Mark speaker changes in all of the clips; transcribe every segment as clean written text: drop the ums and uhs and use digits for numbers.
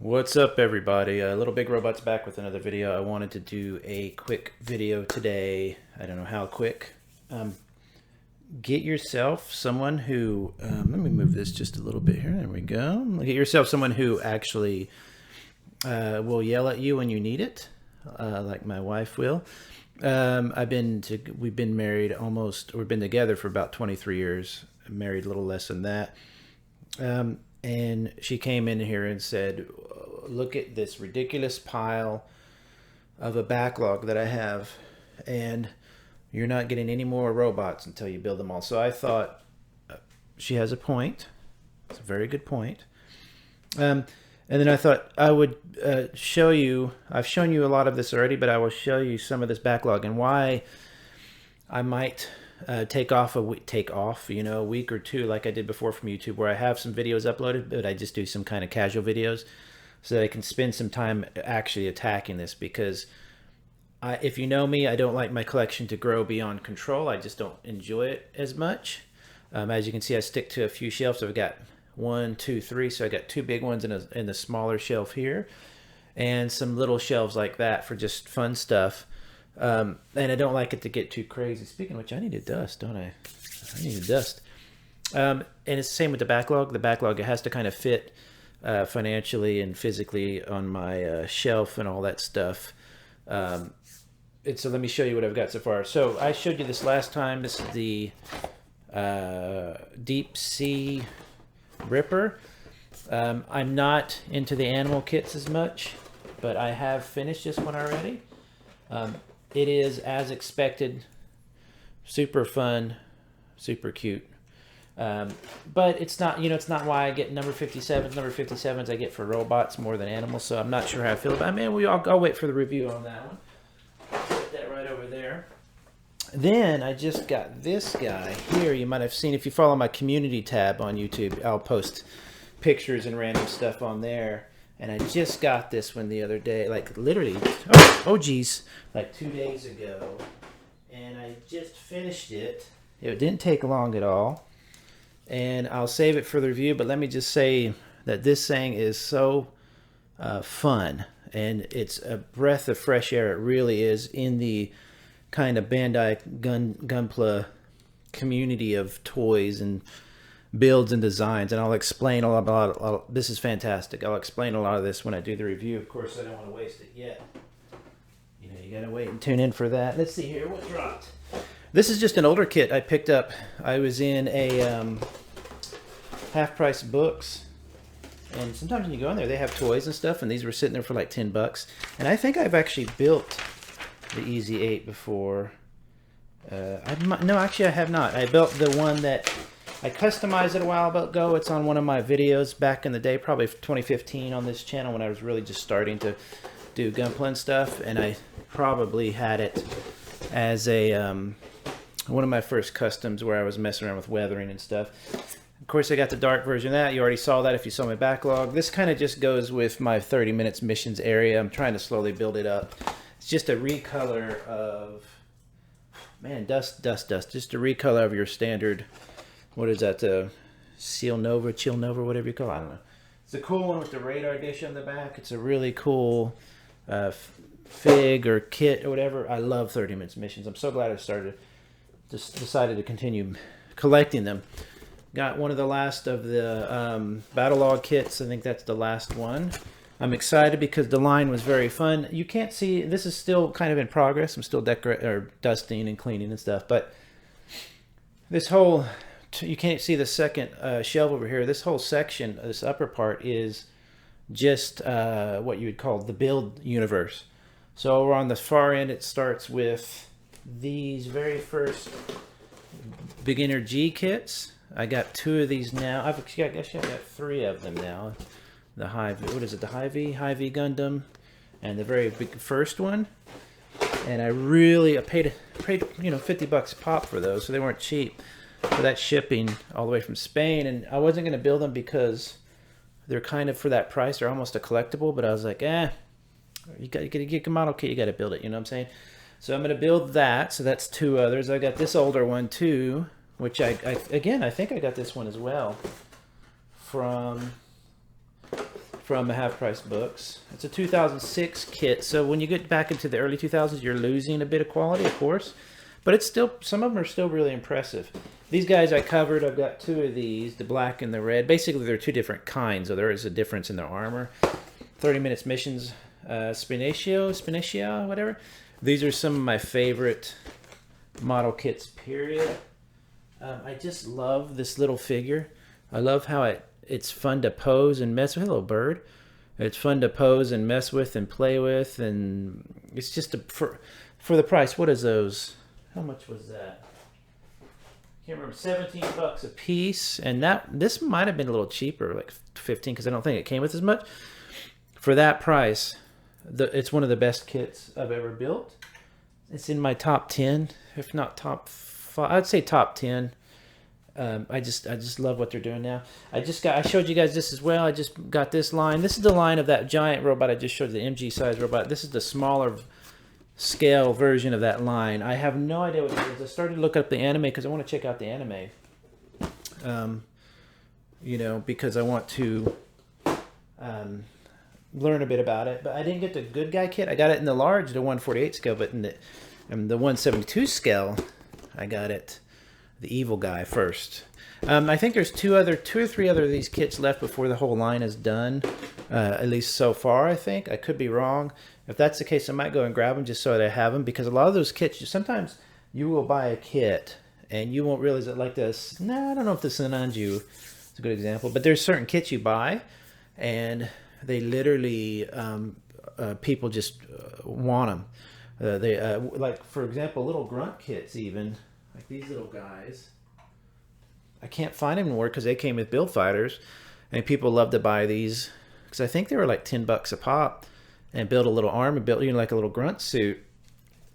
Speaker 1: What's up, everybody? Little Big Robot's back with another video. I wanted to do a quick video today. I don't know how quick. Get yourself someone who, let me move this just a little bit here. There we go. Get yourself someone who actually will yell at you when you need it, like my wife will. We've been married we've been together for about 23 years, married a little less than that. And she came in here and said, look at this ridiculous pile of a backlog that I have, and you're not getting any more robots until you build them all. So I thought she has a point. It's a very good point. And then I thought I would show you, I've shown you a lot of this already, but I will show you some of this backlog and why I might take off a week or two like I did before from YouTube, where I have some videos uploaded, but I just do some kind of casual videos so that I can spend some time actually attacking this, because if you know me, I don't like my collection to grow beyond control. I just don't enjoy it as much. As you can see, I stick to a few shelves. I've got 1, 2, 3, so I got 2 big ones in the smaller shelf here, and some little shelves like that for just fun stuff. And I don't like it to get too crazy. Speaking of which, I need to dust, don't I? I need to dust. And it's the same with the backlog. The backlog, it has to kind of fit financially and physically on my shelf and all that stuff. So let me show you what I've got so far. So I showed you this last time. This is the Deep Sea Ripper. I'm not into the animal kits as much, but I have finished this one already. It is, as expected, super fun, super cute. But it's not, it's not why I get number 57s. Number 57s I get for robots more than animals, so I'm not sure how I feel about it. I mean, I'll wait for the review on that one. Put that right over there. Then I just got this guy here. You might have seen, if you follow my community tab on YouTube, I'll post pictures and random stuff on there. And I just got this one the other day, like literally, geez, like 2 days ago. And I just finished it. It didn't take long at all. And I'll save it for the review, but let me just say that this thing is so fun. And it's a breath of fresh air. It really is, in the kind of Bandai Gunpla community of toys and builds and designs. And I'll explain a lot about this. Is fantastic. I'll explain a lot of this when I do the review. Of course, I don't want to waste it yet. You gotta wait and tune in for that. Let's see here, what dropped. This is just an older kit I picked up. I was in a half price books, and sometimes when you go in there, they have toys and stuff, and these were sitting there for like $10. And I think I've actually built the Easy 8 before. No, actually I have not. I built the one that I customized it a while ago. It's on one of my videos back in the day, probably 2015 on this channel, when I was really just starting to do Gunpla and stuff. And I probably had it as a one of my first customs where I was messing around with weathering and stuff. Of course, I got the dark version of that. You already saw that if you saw my backlog. This kind of just goes with my 30 minutes missions area. I'm trying to slowly build it up. It's just a recolor of, man, dust. Just a recolor of your standard, what is that, Chill Nova, whatever you call it. I don't know. It's a cool one with the radar dish on the back. It's a really cool fig or kit or whatever. I love 30 minutes missions. I'm so glad I decided to continue collecting them. Got one of the last of the battle log kits. I think that's the last one. I'm excited because the line was very fun. You can't see, this is still kind of in progress. I'm still dusting and cleaning and stuff, but this whole, you can't see the second shelf over here. This whole section, this upper part, is just what you would call the build universe. So over on the far end, it starts with these very first beginner G kits. I got 2 of these now. I guess I've got 3 of them now. The what is it? The Hy-Vee Gundam, and the very big first one. And I paid $50 pop for those, so they weren't cheap. For that shipping all the way from Spain, and I wasn't going to build them because they're kind of, for that price, they're almost a collectible. But I was like, you got to get a model kit, you got to build it. You know what I'm saying? So I'm going to build that. So that's 2 others. I got this older one too, which I think I got this one as well from from Half Price Books. It's a 2006 kit, so when you get back into the early 2000s, you're losing a bit of quality, of course. But it's still, some of them are still really impressive. These guys I covered, I've got two of these, the black and the red. Basically, they're two different kinds, so there is a difference in their armor. 30 Minutes Missions, Spinacio, whatever. These are some of my favorite model kits, period. I just love this little figure. I love how it's fun to pose and mess with. Hello, bird. It's fun to pose and mess with and play with, and it's just for the price. What is those? How much was that? Can't remember. $17 a piece, and this might have been a little cheaper, like 15, because I don't think it came with as much. For that price, it's one of the best kits I've ever built. It's in my top 10, if not top 5. I'd say top 10. I just love what they're doing now. I showed you guys this as well. I just got this line. This is the line of that giant robot I just showed, the MG size robot. This is the smaller scale version of that line. I have no idea what it is. I started to look up the anime because I want to check out the anime. Because I want to learn a bit about it. But I didn't get the good guy kit. I got it in the large, the 148 scale, but in the 172 scale, I got it the evil guy first. I think there's two or three other of these kits left before the whole line is done. At least so far, I think. I could be wrong. If that's the case, I might go and grab them just so that I have them, because a lot of those kits, sometimes you will buy a kit and you won't realize it, like this. No, I don't know if this is an Anju. It's a good example, but there's certain kits you buy and they literally, people just want them. Like, for example, little grunt kits even. Like these little guys, I can't find them anymore because they came with build fighters, and people love to buy these because I think they were like $10 a pop, and build a little arm and build like a little grunt suit,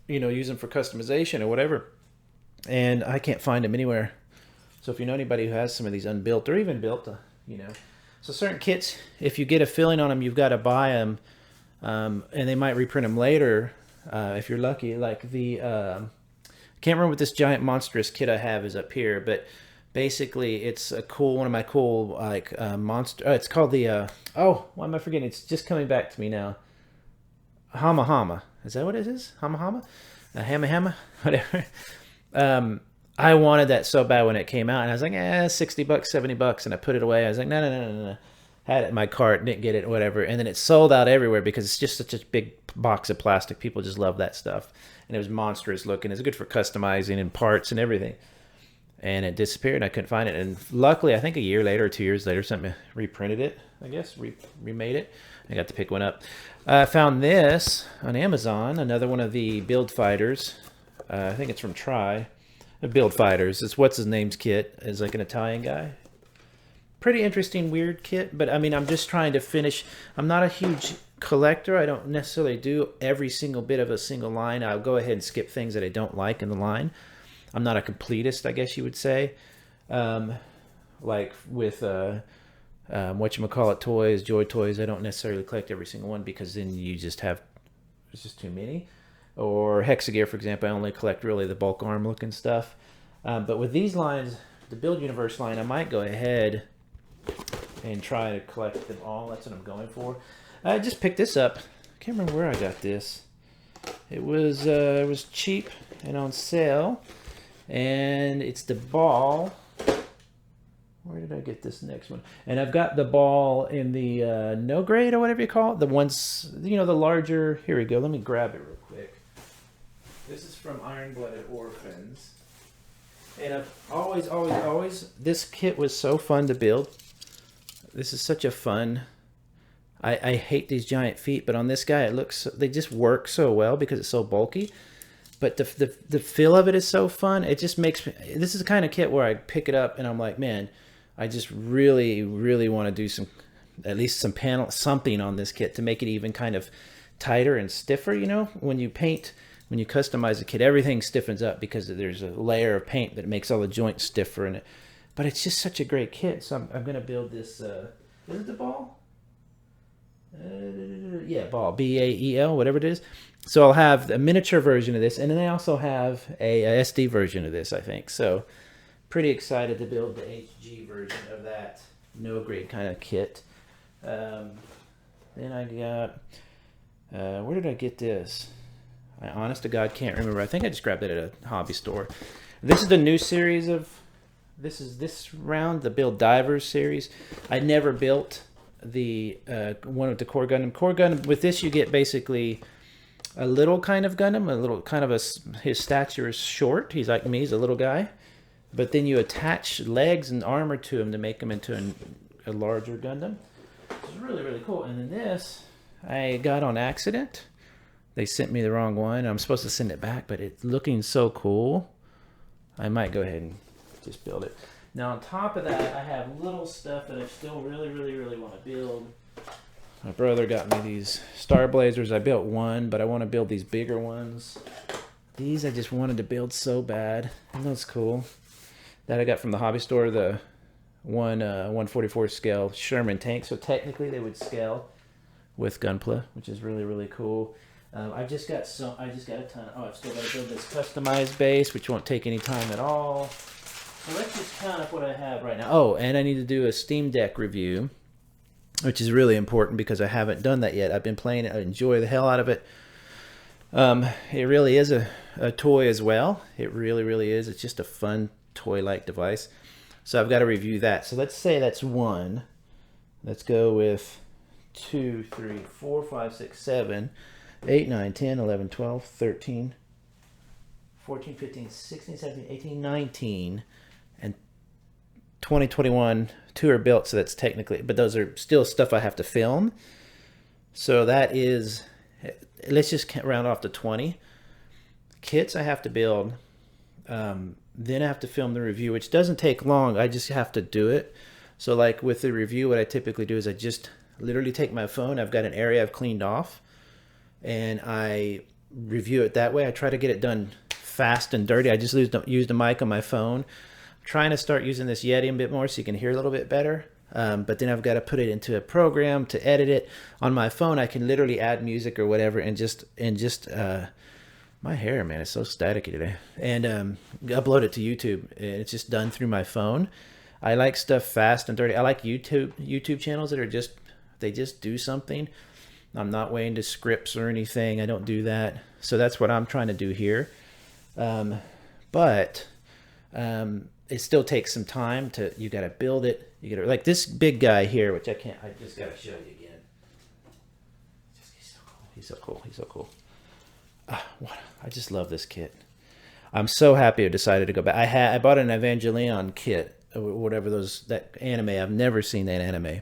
Speaker 1: use them for customization or whatever. And I can't find them anywhere. So if you know anybody who has some of these unbuilt or even built, so certain kits, if you get a feeling on them, you've got to buy them, and they might reprint them later if you're lucky. Like the can't remember what this giant monstrous kit I have is up here, but basically it's a cool, one of my cool monster. It's called the why am I forgetting? It's just coming back to me now. Hama. Is that what it is? Hama? Hama? Whatever. I wanted that so bad when it came out, and I was like, $60, $70, and I put it away. I was like, no. Had it in my cart, didn't get it, whatever. And then it sold out everywhere because it's just such a big box of plastic. People just love that stuff. And it was monstrous looking. It's good for customizing and parts and everything. And it disappeared, and I couldn't find it. And luckily, I think a year later or 2 years later, something reprinted it, I guess, remade it. I got to pick one up. I found this on Amazon, another one of the Build Fighters. I think it's from Try. Build Fighters. It's what's his name's kit. It's like an Italian guy. Pretty interesting, weird kit, but I mean, I'm just trying to finish. I'm not a huge collector. I don't necessarily do every single bit of a single line. I'll go ahead and skip things that I don't like in the line. I'm not a completist, I guess you would say. Like with whatchamacallit toys, Joy Toys, I don't necessarily collect every single one because then you just have, it's just too many. Or Hexagear, for example, I only collect really the bulk arm looking stuff. But with these lines, the Build Universe line, I might go ahead and try to collect them all. That's what I'm going for. I just picked this up. I can't remember where I got this. It was cheap and on sale. And it's the ball. Where did I get this next one? And I've got the ball in the no grade or whatever you call it. The ones, the larger. Here we go. Let me grab it real quick. This is from Iron Blooded Orphans. And I've always, this kit was so fun to build. This is such a fun. I hate these giant feet, but on this guy, they just work so well because it's so bulky. But the feel of it is so fun. It just makes me, this is the kind of kit where I pick it up and I'm like, man, I just really, really want to do at least something on this kit to make it even kind of tighter and stiffer. When you paint, when you customize a kit, everything stiffens up because there's a layer of paint that makes all the joints stiffer in it. But it's just such a great kit. So I'm going to build this. Is it the ball? Yeah, ball. BAEL, whatever it is. So I'll have a miniature version of this. And then I also have a SD version of this, I think. So pretty excited to build the HG version of that no grade kind of kit. Then I got, where did I get this? I honest to God can't remember. I think I just grabbed it at a hobby store. This is the new series of, this round, the Build Divers series. I never built the one with the Core Gundam. Core Gundam, with this you get basically a little kind of Gundam, a little kind of his stature is short. He's like me, he's a little guy. But then you attach legs and armor to him to make him into a larger Gundam. It's really, really cool. And then this, I got on accident. They sent me the wrong one. I'm supposed to send it back, but it's looking so cool. I might go ahead and just build it. Now on top of that, I have little stuff that I still really, really, really want to build. My brother got me these Star Blazers. I built one, but I want to build these bigger ones. These I just wanted to build so bad. And that's cool. That I got from the hobby store, the 144 scale Sherman tank. So technically they would scale with Gunpla, which is really, really cool. I just got a ton. Oh, I've still got to build this customized base, which won't take any time at all. So let's just count up what I have right now. Oh, and I need to do a Steam Deck review, which is really important because I haven't done that yet. I've been playing it. I enjoy the hell out of it. It really is a toy as well. It really, really is. It's just a fun toy-like device. So I've got to review that. So let's say that's one. Let's go with 2, 3, 4, 5, 6, 7, 8, 9, 10, 11, 12, 13, 14, 15, 16, 17, 18, 19, and 20, 21. 2 are built, so that's technically, but those are still stuff I have to film. So that is, let's just round off to 20. Kits I have to build. Then I have to film the review, which doesn't take long. I just have to do it. So like with the review, what I typically do is I just literally take my phone. I've got an area I've cleaned off, and I review it that way. I try to get it done fast and dirty. I just use the mic on my phone. I'm trying to start using this Yeti a bit more so you can hear a little bit better. But then I've got to put it into a program to edit it. On my phone, I can literally add music or whatever and just my hair, man, is so staticky today. And upload it to YouTube. It's just done through my phone. I like stuff fast and dirty. I like YouTube channels that are they just do something. I'm not way into scripts or anything. I don't do that. So that's what I'm trying to do here. But it still takes some time you got to build it. You got to, like this big guy here, which I just got to show you again. He's so cool. He's so cool. I just love this kit. I'm so happy I decided to go back. I bought an Evangelion kit, or whatever that anime. I've never seen that anime.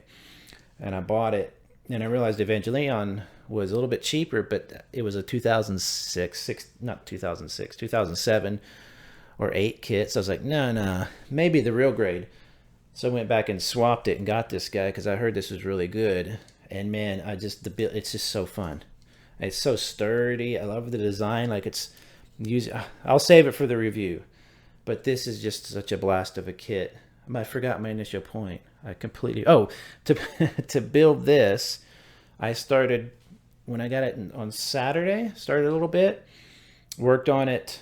Speaker 1: And I bought it, and I realized Evangelion was a little bit cheaper, but it was a 2007 or 8 kit. So I was like, no, maybe the real grade. So I went back and swapped it and got this guy because I heard this was really good. And man, it's just so fun. It's so sturdy. I love the design. Like I'll save it for the review, but this is just such a blast of a kit. I forgot my initial point. To build this, I started when I got it on Saturday. Started a little bit, worked on it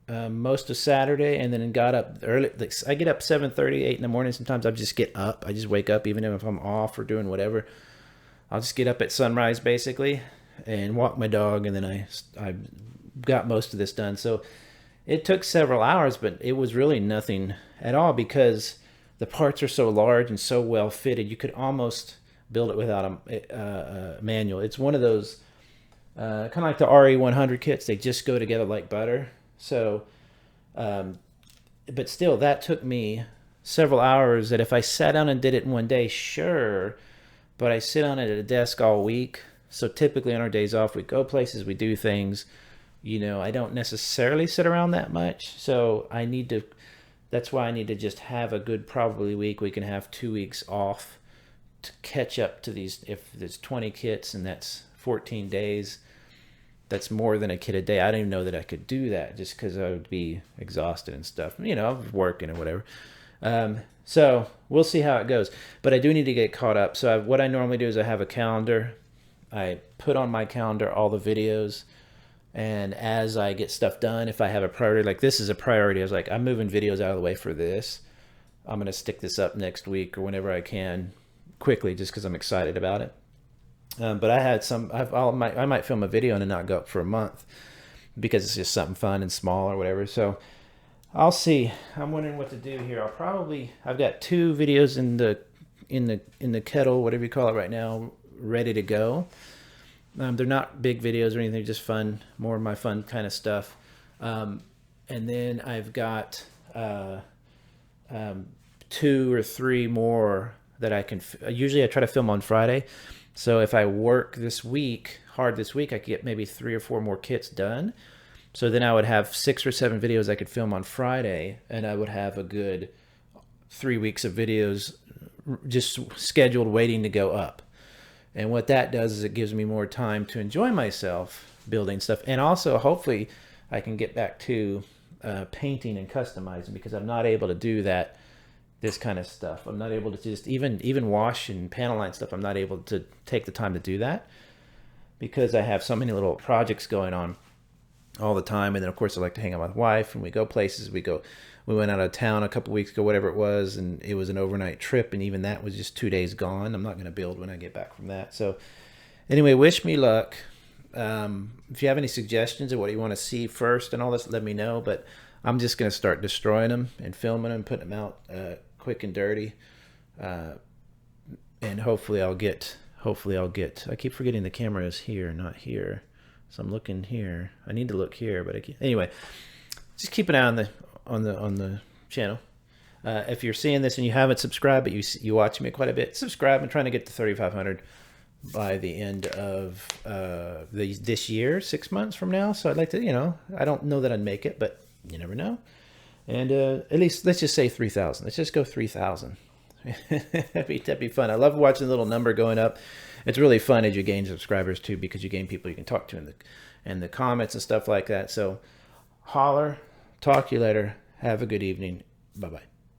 Speaker 1: most of Saturday, and then got up early. I get up 7:30, 8 in the morning. Sometimes I just get up. I just wake up, even if I'm off or doing whatever. I'll just get up at sunrise basically and walk my dog, and then I got most of this done. So it took several hours, but it was really nothing at all because the parts are so large and so well fitted. You could almost build it without a manual. It's one of those kind of like the RE100 kits. They just go together like butter. So, but still, that took me several hours. That if I sat down and did it in one day, sure, but I sit on it at a desk all week. So typically on our days off, we go places, we do things. I don't necessarily sit around that much. So that's why I need to just have a good probably week. We can have 2 weeks off to catch up to these. If there's 20 kits and that's 14 days, that's more than a kit a day. I didn't even know that I could do that just because I would be exhausted and stuff. I'm working and whatever. So we'll see how it goes. But I do need to get caught up. So what I normally do is I have a calendar. I put on my calendar all the videos, and as I get stuff done, if I have a priority, like this is a priority, I was like, I'm moving videos out of the way for this. I'm going to stick this up next week or whenever I can quickly just because I'm excited about it. But I had some. I might film a video and it not go up for a month because it's just something fun and small or whatever. So I'll see. I'm wondering what to do here. I've got 2 videos in the kettle, whatever you call it right now, ready to go. They're not big videos or anything, they're just fun, more of my fun kind of stuff. And then I've got 2 or 3 more that I can. Usually I try to film on Friday. So if I work hard this week, I could get maybe 3 or 4 more kits done. So then I would have 6 or 7 videos I could film on Friday, and I would have a good 3 weeks of videos just scheduled waiting to go up. And what that does is it gives me more time to enjoy myself building stuff. And also, hopefully, I can get back to painting and customizing, because I'm not able to do this kind of stuff. I'm not able to just even wash and panel line stuff. I'm not able to take the time to do that because I have so many little projects going on all the time. And then of course I like to hang out with my wife, and we go places. We went out of town a couple weeks ago, whatever it was, and it was an overnight trip, and even that was just 2 days gone. I'm not going to build when I get back from that. So anyway, wish me luck. If you have any suggestions of what you want to see first and all this, let me know. But I'm just going to start destroying them and filming them, putting them out quick and dirty, and hopefully I'll get. I keep forgetting the camera is here, not here. So I'm looking here. I need to look here, but I can't. Anyway, just keep an eye on the channel. If you're seeing this and you haven't subscribed, but you watch me quite a bit, subscribe. I'm trying to get to 3,500 by the end of this year, 6 months from now. So I'd like to, I don't know that I'd make it, but you never know. And at least let's just say 3,000. Let's just go 3,000. that'd be fun. I love watching the little number going up. It's really fun as you gain subscribers too, because you gain people you can talk to in the comments and stuff like that. So holler, talk to you later. Have a good evening. Bye-bye.